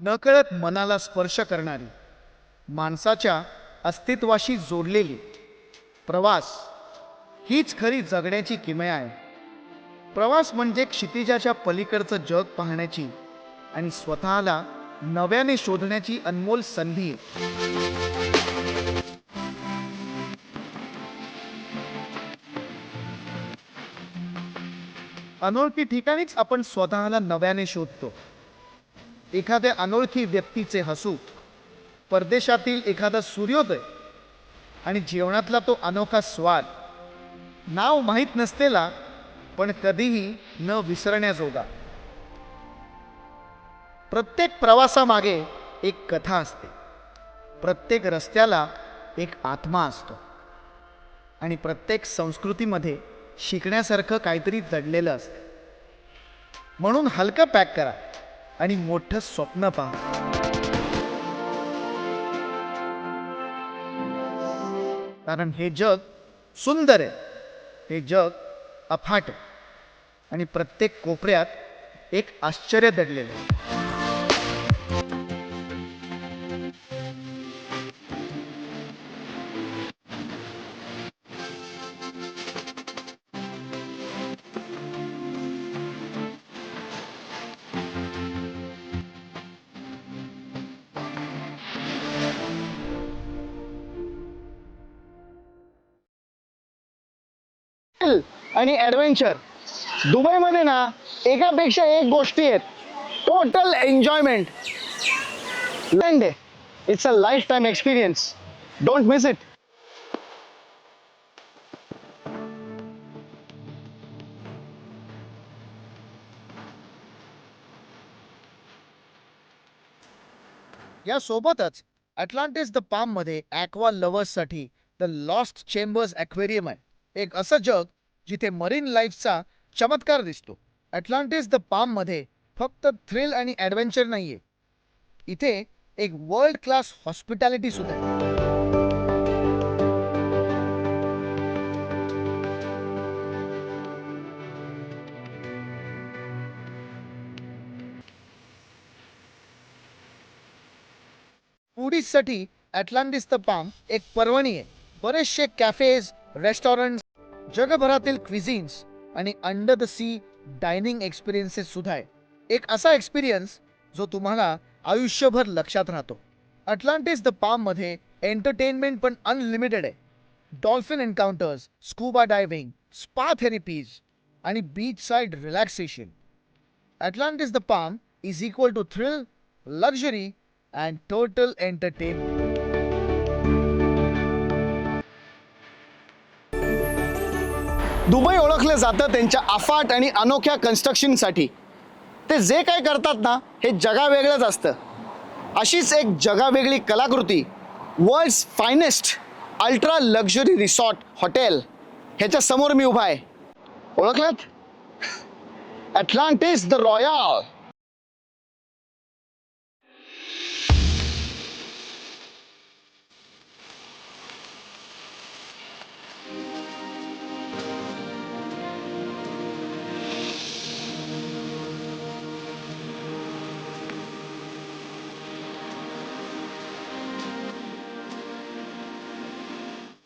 नकळत मनाला स्पर्श करणारी, माणसाच्या अस्तित्वाशी जोडलेली प्रवास हीच खरी जगण्याची किमया आहे. प्रवास म्हणजे क्षितिजाच्या पलीकडचं जग पाहण्याची आणि स्वतःला नव्याने शोधण्याची अनमोल संधी आहे. अनोळखी ठिकाणीच आपण स्वतःला नव्याने शोधतो. एखाद्या अनोळखी व्यक्तीचे हसू, परदेशातील एखादा सूर्योदय आणि जेवणातला तो अनोखा स्वाद, नाव माहीत नसलेला पण कधीही न विसरण्याजोगा. प्रत्येक प्रवासामागे एक कथा असते. प्रत्येक रस्त्याला एक आत्मा असतो आणि प्रत्येक संस्कृतीमध्ये शिकण्यासारखं काहीतरी दडलेलं असतं. म्हणून हलकं पॅक करा आणि मोठं स्वप्न पहा. कारण हे जग सुंदर आहे, हे जग अफाट आहे आणि प्रत्येक कोपऱ्यात एक आश्चर्य दडलेलं आहे. आणि ॲडव्हेंचर दुबईमध्ये ना एकापेक्षा एक गोष्टी आहेत. Total enjoyment. It's a lifetime experience. Don't miss it. यासोबतच अटलांटिस द पाम मध्ये ॲक्वा लव्हर्ससाठी द लॉस्ट चेंबर्स ॲक्वेरियम आहे. एक असं जग जिथे मरीन लाईफचा चमत्कार दिसतो. अटलांटिस द पाम मध्ये फक्त थ्रिल आणि ॲडव्हेंचर नाहीये, इथे एक वर्ल्ड क्लास हॉस्पिटॅलिटी सुद्धा आहे. फूडीजसाठी अटलांटिस द पाम एक पर्वणी आहे. बरेचसे कॅफेज, रेस्टॉरंट, जगभरातील क्विझिन्स आणि under the sea dining experiences सुद्धा आहे. एक असा एक्सपिरियन्स जो तुम्हाला आयुष्यभर लक्षात राहतो. अटलांटिस द पाम मध्ये एंटरटेनमेंट पण अनलिमिटेड आहे. Dolphin encounters, scuba diving, spa therapies आणि beach side relaxation. Atlantis the Palm is equal to thrill, luxury and total entertainment. Dubai ओळखलं जातं त्यांच्या अफाट आणि अनोख्या कन्स्ट्रक्शनसाठी. ते जे काय करतात ना, हे जगावेगळंच असतं. अशीच एक जगावेगळी कलाकृती world's finest ultra luxury resort hotel ह्याच्या समोर मी उभा आहे. ओळखलात? Atlantis the Royal.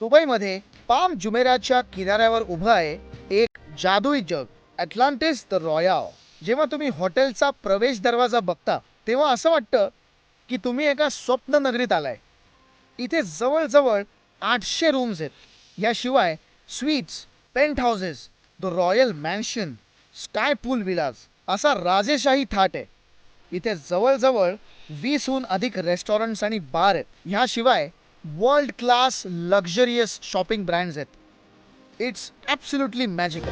दुबईमध्ये पाम जुमेराच्या किनाऱ्यावर उभं आहे एक जादुई जग, अटलांटिस द रॉयल. जेव्हा तुम्ही हॉटेलचा प्रवेश दरवाजा बघता तेव्हा असं वाटतं की तुम्ही एका स्वप्न नगरीत आलाय. इथे जवळजवळ 800 रूम्स आहेत. याशिवाय suites, penthouses, the royal mansion, sky pool villas असा राजेशाही थाट आहे. इथे जवळजवळ 20हून अधिक रेस्टॉरंट्स आणि बार आहेत. ह्याशिवाय world class luxurious shopping brands आहेत. It's absolutely magical.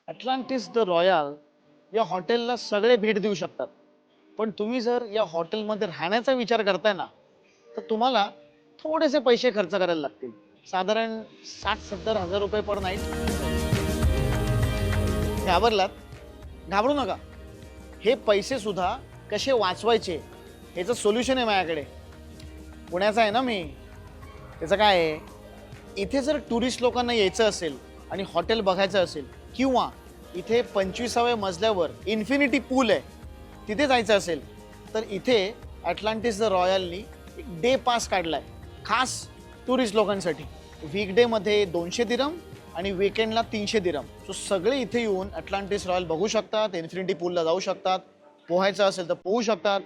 Atlantis the Royal या हॉटेलला सगळे भेट देऊ शकतात. पण तुम्ही जर या हॉटेलमध्ये राहण्याचा विचार करताय ना, तर तुम्हाला थोडेसे पैसे खर्च करायला लागतील. साधारण 60-70 हजार रुपये पर नाईट. घाबरलात? घाबरू नका. हे पैसे सुद्धा कसे वाचवायचे ह्याचं सोल्युशन आहे माझ्याकडे. पुण्याचा आहे ना मी. त्याचं काय आहे, इथे जर टुरिस्ट लोकांना यायचं असेल आणि हॉटेल बघायचं असेल किंवा इथे 25व्या मजल्यावर इन्फिनिटी पूल आहे तिथे जायचं असेल तर इथे अटलांटिस द रॉयलनी एक डे पास काढलाय खास टुरिस्ट लोकांसाठी. वीकडे मध्ये 200 दिरम आणि वीकेंडला 300 दिरम. सो सगळे इथे येऊन अटलांटिस रॉयल बघू शकतात, इन्फिनिटी पूलला जाऊ शकतात, पोहायचं असेल तर पोहू शकतात.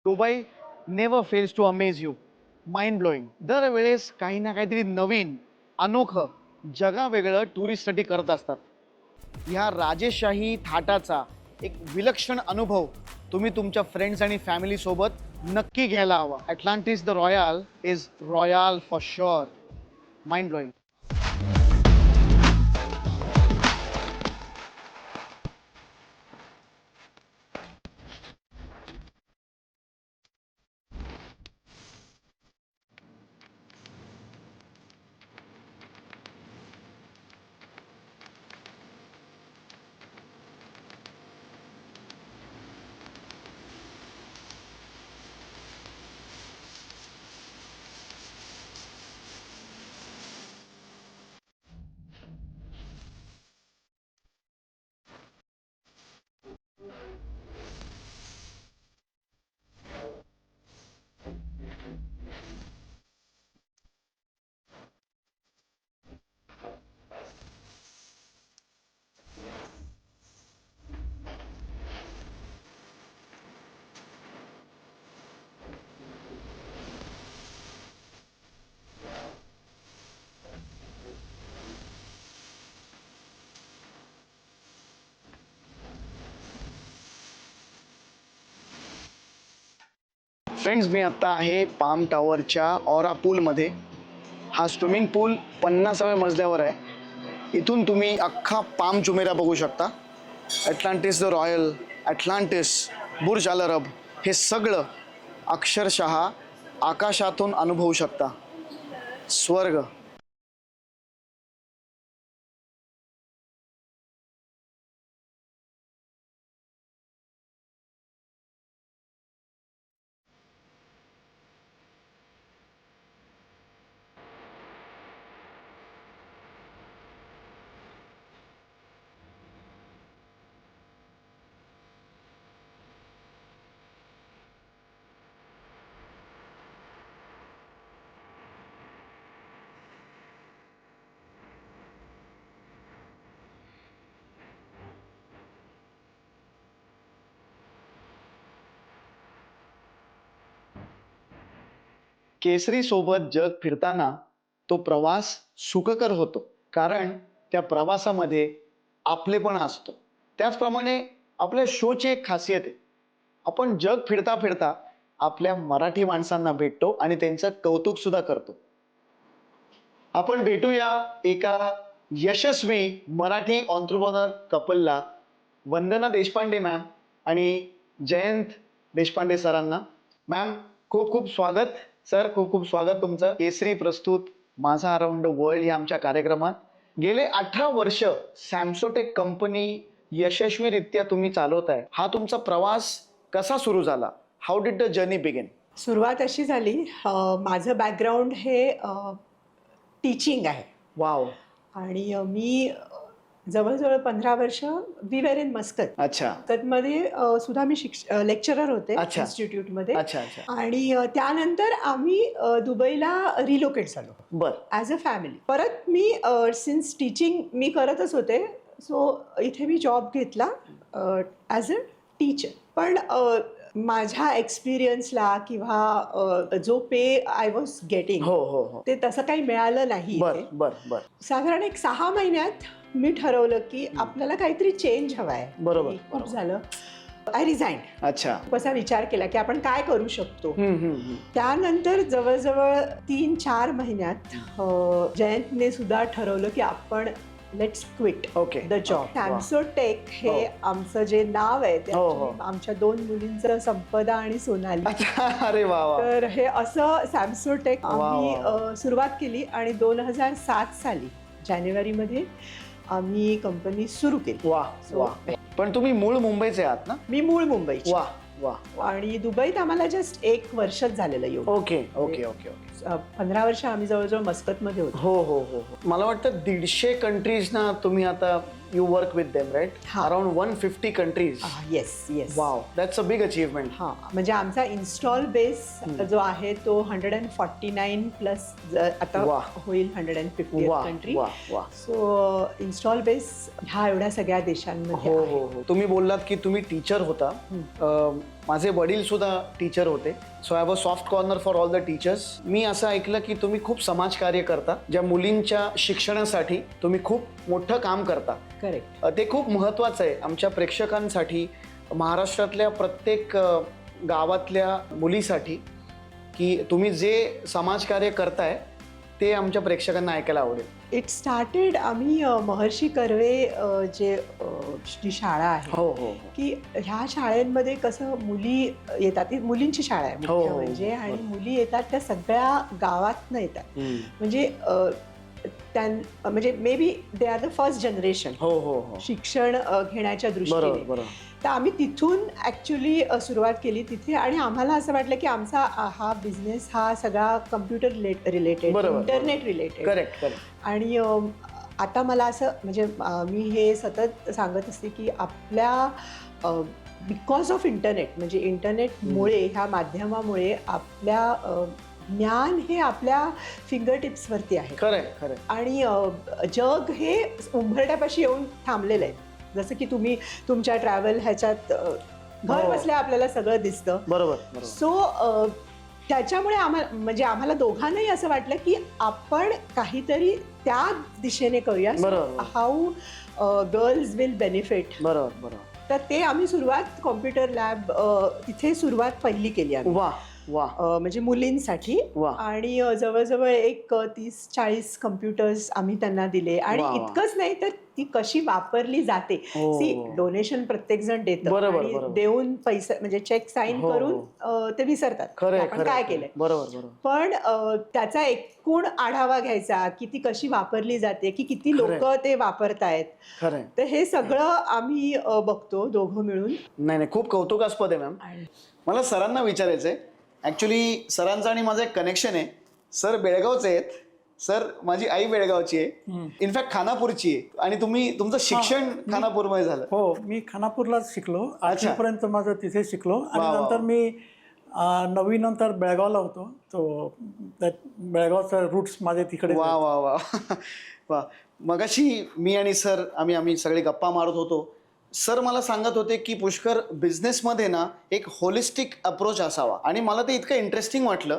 दुबई नेव्हर फेल्स टू अमेज यू. Mind blowing. दरवेळेस काही ना काहीतरी नवीन अनोखं जगावेगळं टुरिस्टसाठी करत असतात. ह्या राजेशाही थाटाचा एक विलक्षण अनुभव तुम्ही तुमच्या फ्रेंड्स आणि फॅमिली सोबत नक्की घ्यायला हवा. Atlantis the Royal is royal for sure. Mind blowing. Friends, मी आत्ता आहे पाम टॉवरच्या ऑरा पूलमध्ये. हा स्विमिंग पूल 50व्या मजल्यावर आहे. इथून तुम्ही अख्खा पाम जुमेरा बघू शकता. अटलांटिस द रॉयल, अटलांटिस, बुर्ज अल अरब हे सगळं अक्षरशः आकाशातून अनुभवू शकता. स्वर्ग. केसरी सोबत जग फिरताना तो प्रवास सुखकर होतो, कारण त्या प्रवासामध्ये आपलेपण असतो. त्याचप्रमाणे आपल्या शोची एक खासियत आहे, आपण जग फिरता फिरता आपल्या मराठी माणसांना भेटतो आणि त्यांचं कौतुक सुद्धा करतो. आपण भेटूया एका यशस्वी मराठी ऑन्ट्रप्रेनर कपलला, वंदना देशपांडे मॅम आणि जयंत देशपांडे सरांना. मॅम, खूप खूप स्वागत. सर, खूप खूप स्वागत तुमचं केसरी प्रस्तुत माझा अराउंड द वर्ल्ड या आमच्या कार्यक्रमात. गेले 18 वर्ष सॅमसोटेक कंपनी यशस्वीरित्या तुम्ही चालवताय. हा तुमचा प्रवास कसा सुरू झाला? How did the journey begin? सुरुवात अशी झाली, माझं बॅकग्राऊंड हे टीचिंग आहे. वाव. आणि मी जवळजवळ 15 वर्ष वी वेर इन मस्कत. अच्छा. मस्कतमध्ये सुद्धा मी लेक्चरर होते अच्छा. इन्स्टिट्यूटमध्ये. अच्छा अच्छा. आणि त्यानंतर आम्ही दुबईला रिलोकेट झालो बर. As a family. परत मी सिन्स टीचिंग मी करतच होते, सो इथे मी जॉब घेतला ॲज अ टीचर. पण माझ्या एक्सपिरियन्सला किंवा जो पे आय वॉज गेटिंग, हो हो हो, ते तसं काही मिळालं नाही. बर बर बर. साधारण एक 6 महिन्यात मी ठरवलं की आपल्याला काहीतरी चेंज हवा आहे. बरोबर, खूप बरोबर. झालं. I resign. अच्छा. असा विचार केला की आपण काय करू शकतो. हम्म. त्यानंतर जवळजवळ 3-4 महिन्यात जयंतने सुद्धा ठरवलं की आपण let's quit okay. The job. सॅमसोटेक हे हो. आमचं जे नाव आहे ते हो, हो. actually आमच्या 2 मुलींचं, संपदा आणि सोनाली. अरे वा वा. तर हे असं सॅमसोटेक वा, आम्ही वा. सुरुवात केली आणि 2007 साली जानेवारीमध्ये आम्ही कंपनी सुरू केली. वा So, वा. पण तुम्ही मूळ मुंबईचे आहात ना? मी मूळ मुंबईची वा वा. आणि दुबईत आम्हाला जस्ट 1 वर्षच झालेलं येऊन. Okay okay okay okay. 15 वर्ष आम्ही जवळजवळ मस्कतमध्ये होतो. हो हो हो हो. मला वाटतं 150 कंट्रीज ना तुम्ही आता you work with them right. हा. Around 150 countries. Yes yes. Wow, that's a big achievement. हा, म्हणजे आमचा इन्स्टॉल बेस जो आहे तो 149 प्लस आता वा. होईल 150 वा कंट्री. वा वा. सो इन्स्टॉल बेस ह्या एवढ्या सगळ्या देशांमध्ये हो आहे. हो हो. तुम्ही बोललात की तुम्ही टीचर होता. माझे वडील सुद्धा टीचर होते. So I have a soft corner for all the teachers. मी असं ऐकलं की तुम्ही खूप समाजकार्य करता, ज्या मुलींच्या शिक्षणासाठी तुम्ही खूप मोठं काम करता. करेक्ट. ते खूप महत्त्वाचं आहे आमच्या प्रेक्षकांसाठी, महाराष्ट्रातल्या प्रत्येक गावातल्या मुलीसाठी, की तुम्ही जे समाजकार्य करताय ते आमच्या प्रेक्षकांना ऐकायला आवडेल. इट स्टार्टेड आम्ही महर्षी कर्वे जी शाळा आहे हो हो की ह्या शाळेमध्ये कसं मुली येतात, ती मुलींची शाळा आहे हो, मुख्य हो, म्हणजे, आणि बरोबर. मुली येतात त्या सगळ्या गावातनं येतात. म्हणजे म्हणजे may be they are the first generation हो हो हो. शिक्षण घेण्याच्या बरोबर दृष्टीने. बरोबर. तर आम्ही तिथून ॲक्च्युली सुरुवात केली तिथे, आणि आम्हाला असं वाटलं की आमचा हा बिझनेस हा सगळा कम्प्युटर रिलेटेड, बरोबर. Internet related. Correct correct. आणि आता मला असं म्हणजे मी हे सतत सांगत असते की आपल्या बिकॉज ऑफ इंटरनेट, म्हणजे इंटरनेटमुळे, ह्या माध्यमामुळे आपल्या ज्ञान हे आपल्या फिंगर टिप्सवरती आहे. खरंय खरंय. आणि जग हे उंबरठ्यापाशी येऊन थांबलेलं आहे. जसं की तुम्ही तुमच्या ट्रॅव्हल ह्याच्यात घर हो. बसल्या आपल्याला सगळं दिसतं. बरोबर बरोबर. सो त्याच्यामुळे आम्हाला दोघांनाही असं वाटलं की आपण काहीतरी त्या दिशेने करूया. बरोबर. How girls will benefit. बरोबर बरोबर. तर ते आम्ही सुरुवात कॉम्प्युटर लॅब तिथे सुरुवात पहिली केली आम्ही. वा वा. म्हणजे मुलींसाठी. वा. आणि जवळजवळ एक 30-40 कम्प्युटर्स आम्ही त्यांना दिले. आणि वा, वा. इतकंच नाही तर ती कशी वापरली जाते. हो. सी, डोनेशन प्रत्येक जण देतं बरोबर, आणि बरोबर. देऊन पैसे म्हणजे चेक साईन हो, करून ते विसरतात खरंय की आपण खरंय. काय केलंय. बरोबर बरोबर. पण त्याचा एकूण आढावा घ्यायचा की ती कशी वापरली जाते, की किती खरंय. लोक ते वापरतायत. खरंय. तर हे सगळं आम्ही बघतो दोघं मिळून. नाही नाही, खूप कौतुकास्पद आहे मॅम. मला सरांना विचारायचंय. ऍक्च्युली सरांचं आणि माझं एक कनेक्शन आहे. सर बेळगावचे आहेत. सर माझी आई बेळगावची आहे, इनफॅक्ट खानापूरची आहे, आणि तुमचं शिक्षण खानापूरमध्ये झालं. हो, मी खानापूरलाच शिकलो. अच्छा. 8वी पर्यंत माझं तिथे शिकलो. आणि वा, वा, नंतर वा. मी 9वी नंतर बेळगावला होतो. तो बेळगावचा रूट्स माझे तिकडे. वा वा वा वा. मगाशी मी आणि सर आम्ही सगळे गप्पा मारत होतो. सर मला सांगत होते की पुष्कर, बिझनेसमध्ये ना एक होलिस्टिक अप्रोच असावा, आणि मला ते इतकं इंटरेस्टिंग वाटलं.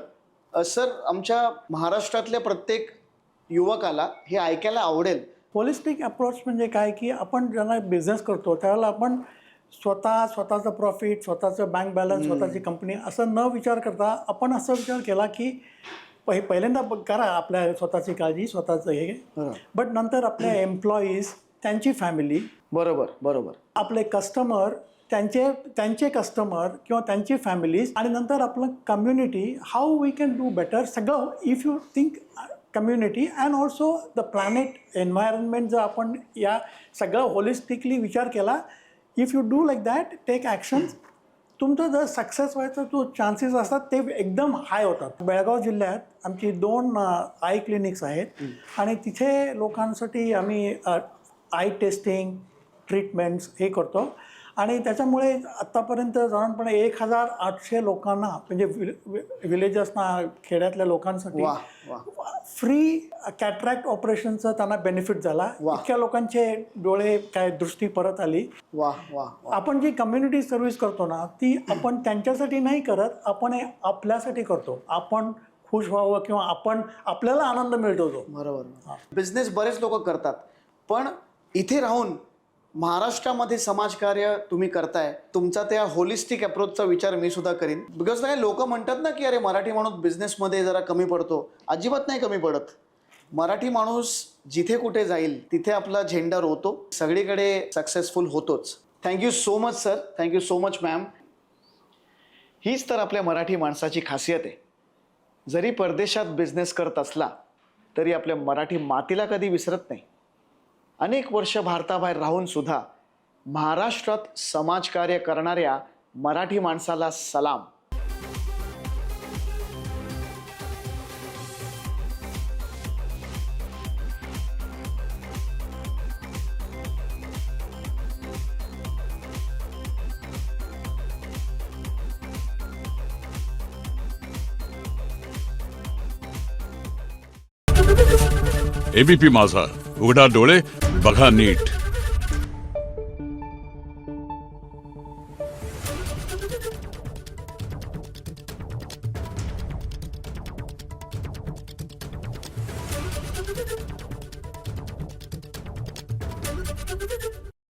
सर, आमच्या महाराष्ट्रातल्या प्रत्येक युवकाला हे ऐकायला आवडेल. होलिस्टिक अप्रोच म्हणजे काय, की आपण ज्यांना बिझनेस करतो त्यावेळेला आपण स्वतःचं प्रॉफिट, स्वतःचं बँक बॅलन्स, स्वतःची कंपनी असं न विचार करता आपण असा विचार केला की पहिल्यांदा करा आपल्या स्वतःची काळजी, स्वतःचं हे, बट नंतर आपल्या एम्प्लॉईज, त्यांची फॅमिली, बरोबर बरोबर, आपले कस्टमर, त्यांचे कस्टमर किंवा त्यांची फॅमिलीज, आणि नंतर आपलं community, how we can do better. सगळं if you think community and also the planet, environment, जर आपण या सगळं होलिस्टिकली विचार केला, if you do like that, take actions, तुमचं जर सक्सेस व्हायचं तो चान्सेस असतात ते एकदम हाय होतात. बेळगाव जिल्ह्यात आमची 2 आय क्लिनिक्स आहेत, आणि तिथे लोकांसाठी आम्ही आय टेस्टिंग, ट्रीटमेंट्स हे करतो. आणि त्याच्यामुळे आत्तापर्यंत साधारणपणे 1800 लोकांना, म्हणजे विलेजेसना, खेड्यातल्या लोकांसाठी फ्री कॅटरॅक्ट ऑपरेशनचा त्यांना बेनिफिट झाला. इतक्या लोकांचे डोळे, काय, दृष्टी परत आली. वा वा. आपण जी कम्युनिटी सर्व्हिस करतो ना, ती आपण त्यांच्यासाठी नाही करत, आपण हे आपल्यासाठी करतो. आपण खुश व्हावं किंवा आपल्याला आनंद मिळतो तो. बरोबर. बिझनेस बरेच लोक करतात, पण इथे राहून महाराष्ट्रामध्ये समाजकार्य तुम्ही करताय, तुमचा त्या होलिस्टिक अप्रोचचा विचार मी सुद्धा करीन. बिकॉज काही लोक म्हणतात ना की अरे मराठी माणूस बिझनेसमध्ये जरा कमी पडतो. अजिबात नाही कमी पडत. मराठी माणूस जिथे कुठे जाईल तिथे आपला झेंडा रोवतो, सगळीकडे सक्सेसफुल होतोच. Thank you so much sir, thank you so much ma'am. हीच तर आपल्या मराठी माणसाची खासियत आहे. जरी परदेशात बिझनेस करत असला तरी आपल्या मराठी मातीला कधी विसरत नाही. अनेक वर्ष भारताबाहेर राहून सुद्धा महाराष्ट्रात समाजकार्य करणाऱ्या मराठी माणसाला सलाम. एबीपी माझा, उघडा डोळे बघा नीट.